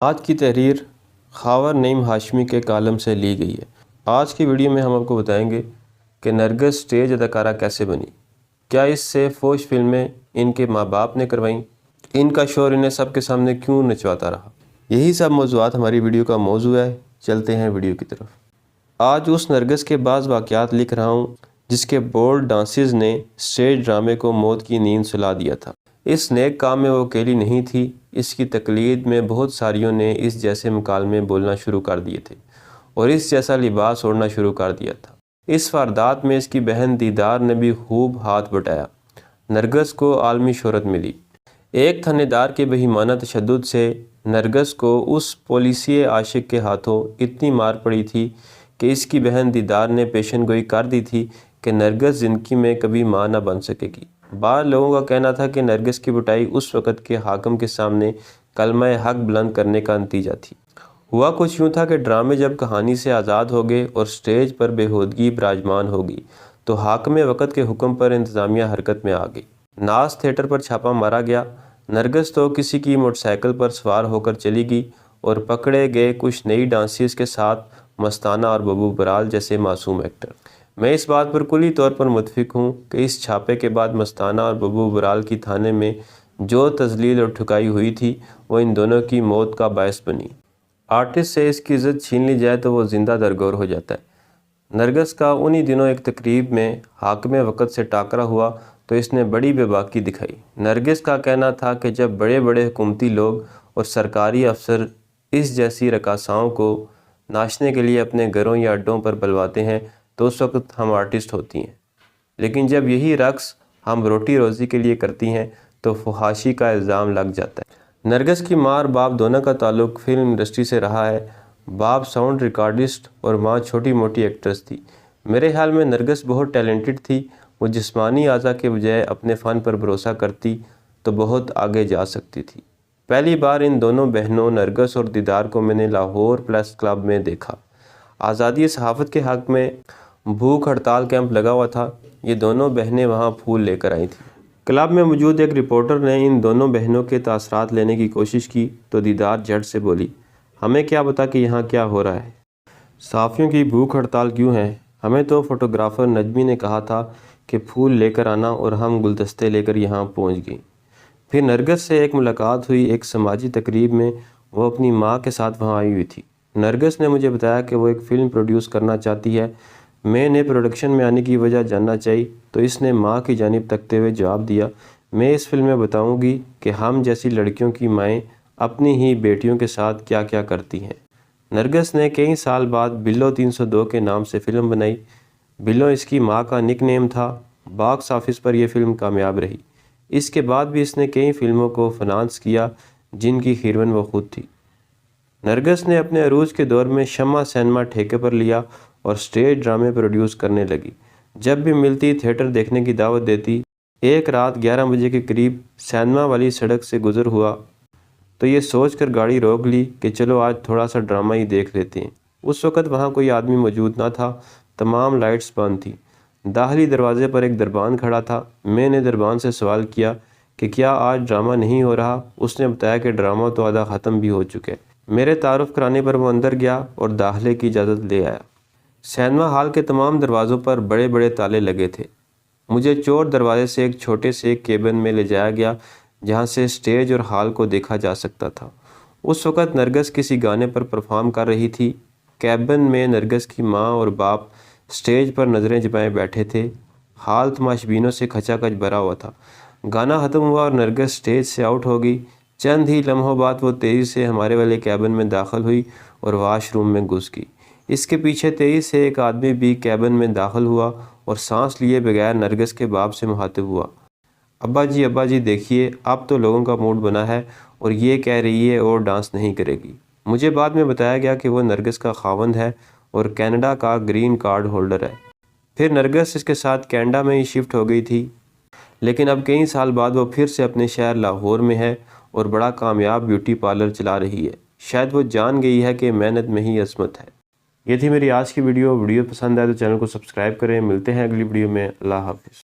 آج کی تحریر خاور نعیم ہاشمی کے کالم سے لی گئی ہے۔ آج کی ویڈیو میں ہم آپ کو بتائیں گے کہ نرگس اسٹیج اداکارہ کیسے بنی، کیا اس سے فوش فلمیں ان کے ماں باپ نے کروائیں، ان کا شوہر انہیں سب کے سامنے کیوں نچواتا رہا۔ یہی سب موضوعات ہماری ویڈیو کا موضوع ہے۔ چلتے ہیں ویڈیو کی طرف۔ آج اس نرگس کے بعض واقعات لکھ رہا ہوں جس کے بولڈ ڈانسز نے اسٹیج ڈرامے کو موت کی نیند سلا دیا تھا۔ اس نیک کام میں وہ اکیلی نہیں تھی، اس کی تقلید میں بہت ساریوں نے اس جیسے مکالمے بولنا شروع کر دیے تھے اور اس جیسا لباس اوڑھنا شروع کر دیا تھا۔ اس واردات میں اس کی بہن دیدار نے بھی خوب ہاتھ بٹایا۔ نرگس کو عالمی شہرت ملی۔ ایک تھانے دار کے بہیمانہ تشدد سے نرگس کو اس پولیسی عاشق کے ہاتھوں اتنی مار پڑی تھی کہ اس کی بہن دیدار نے پیشن گوئی کر دی تھی کہ نرگس زندگی میں کبھی ماں نہ بن سکے گی۔ بعض لوگوں کا کہنا تھا کہ نرگس کی پٹائی اس وقت کے حاکم کے سامنے کلمہ حق بلند کرنے کا نتیجہ تھی۔ ہوا کچھ یوں تھا کہ ڈرامے جب کہانی سے آزاد ہو گئے اور سٹیج پر بےہودگی براجمان ہو گئی تو حاکم وقت کے حکم پر انتظامیہ حرکت میں آ گئی۔ ناز تھیٹر پر چھاپا مارا گیا۔ نرگس تو کسی کی موٹر سائیکل پر سوار ہو کر چلی گئی اور پکڑے گئے کچھ نئی ڈانسز کے ساتھ مستانہ اور ببو برال جیسے معصوم ایکٹر۔ میں اس بات پر کلی طور پر متفق ہوں کہ اس چھاپے کے بعد مستانہ اور ببو برال کی تھانے میں جو تذلیل اور ٹھکائی ہوئی تھی وہ ان دونوں کی موت کا باعث بنی۔ آرٹسٹ سے اس کی عزت چھین لی جائے تو وہ زندہ درگور ہو جاتا ہے۔ نرگس کا انہی دنوں ایک تقریب میں حاکم وقت سے ٹاکرا ہوا تو اس نے بڑی بے باکی دکھائی۔ نرگس کا کہنا تھا کہ جب بڑے بڑے حکومتی لوگ اور سرکاری افسر اس جیسی رقاصاؤں کو ناچنے کے لیے اپنے گھروں یا اڈوں پر بلواتے ہیں تو اس وقت ہم آرٹسٹ ہوتی ہیں، لیکن جب یہی رقص ہم روٹی روزی کے لیے کرتی ہیں تو فحاشی کا الزام لگ جاتا ہے۔ نرگس کی ماں اور باپ دونوں کا تعلق فلم انڈسٹری سے رہا ہے۔ باپ ساؤنڈ ریکارڈسٹ اور ماں چھوٹی موٹی ایکٹریس تھی۔ میرے خیال میں نرگس بہت ٹیلنٹڈ تھی۔ وہ جسمانی اعضاء کے بجائے اپنے فن پر بھروسہ کرتی تو بہت آگے جا سکتی تھی۔ پہلی بار ان دونوں بہنوں نرگس اور دیدار کو میں نے لاہور پریس کلب میں دیکھا۔ آزادی صحافت کے حق میں بھوک ہڑتال کیمپ لگا ہوا تھا۔ یہ دونوں بہنیں وہاں پھول لے کر آئی تھیں۔ کلب میں موجود ایک رپورٹر نے ان دونوں بہنوں کے تاثرات لینے کی کوشش کی تو دیدار جھٹ سے بولی، ہمیں کیا پتا کہ یہاں کیا ہو رہا ہے، صحافیوں کی بھوک ہڑتال کیوں ہے؟ ہمیں تو فوٹوگرافر نجمی نے کہا تھا کہ پھول لے کر آنا اور ہم گلدستے لے کر یہاں پہنچ گئیں۔ پھر نرگس سے ایک ملاقات ہوئی ایک سماجی تقریب میں۔ وہ اپنی ماں کے ساتھ وہاں آئی ہوئی تھی۔ نرگس نے مجھے بتایا کہ وہ ایک فلم پروڈیوس کرنا چاہتی ہے۔ میں نے پروڈکشن میں آنے کی وجہ جاننا چاہی تو اس نے ماں کی جانب تکتے ہوئے جواب دیا، میں اس فلم میں بتاؤں گی کہ ہم جیسی لڑکیوں کی مائیں اپنی ہی بیٹیوں کے ساتھ کیا کیا کرتی ہیں۔ نرگس نے کئی سال بعد بلو 302 کے نام سے فلم بنائی۔ بلو اس کی ماں کا نک نیم تھا۔ باکس آفس پر یہ فلم کامیاب رہی۔ اس کے بعد بھی اس نے کئی فلموں کو فنانس کیا جن کی ہیروئن وہ خود تھی۔ نرگس نے اپنے عروج کے دور میں شمع سینما ٹھیکے پر لیا اور سٹیج ڈرامے پروڈیوس کرنے لگی۔ جب بھی ملتی تھیٹر دیکھنے کی دعوت دیتی۔ ایک رات 11 بجے کے قریب سینما والی سڑک سے گزر ہوا تو یہ سوچ کر گاڑی روک لی کہ چلو آج تھوڑا سا ڈرامہ ہی دیکھ لیتے ہیں۔ اس وقت وہاں کوئی آدمی موجود نہ تھا، تمام لائٹس بند تھی۔ داخلی دروازے پر ایک دربان کھڑا تھا۔ میں نے دربان سے سوال کیا کہ کیا آج ڈرامہ نہیں ہو رہا؟ اس نے بتایا کہ ڈرامہ تو آدھا ختم بھی ہو چکا ہے۔ میرے تعارف کرانے پر وہ اندر گیا اور داخلے کی اجازت لے آیا۔ سینما ہال کے تمام دروازوں پر بڑے بڑے تالے لگے تھے۔ مجھے چور دروازے سے ایک چھوٹے سے کیبن میں لے جایا گیا جہاں سے سٹیج اور ہال کو دیکھا جا سکتا تھا۔ اس وقت نرگس کسی گانے پر پرفارم کر رہی تھی۔ کیبن میں نرگس کی ماں اور باپ سٹیج پر نظریں جمائے بیٹھے تھے۔ ہال تماشبینوں سے کھچا کھچ بھرا ہوا تھا۔ گانا ختم ہوا اور نرگس سٹیج سے آؤٹ ہو گئی۔ چند ہی لمحوں بعد وہ تیزی سے ہمارے والے کیبن میں داخل ہوئی اور واش روم میں گھس گئی۔ اس کے پیچھے تیزی سے ایک آدمی بھی کیبن میں داخل ہوا اور سانس لیے بغیر نرگس کے باپ سے مخاطب ہوا، ابا جی دیکھیے اب تو لوگوں کا موڈ بنا ہے اور یہ کہہ رہی ہے اور ڈانس نہیں کرے گی۔ مجھے بعد میں بتایا گیا کہ وہ نرگس کا خاوند ہے اور کینیڈا کا گرین کارڈ ہولڈر ہے۔ پھر نرگس اس کے ساتھ کینیڈا میں ہی شفٹ ہو گئی تھی، لیکن اب کئی سال بعد وہ پھر سے اپنے شہر لاہور میں ہے اور بڑا کامیاب بیوٹی پارلر چلا رہی ہے۔ شاید وہ جان گئی ہے کہ محنت میں ہی عظمت ہے۔ یہ تھی میری آج کی ویڈیو پسند آئے تو چینل کو سبسکرائب کریں۔ ملتے ہیں اگلی ویڈیو میں۔ اللہ حافظ۔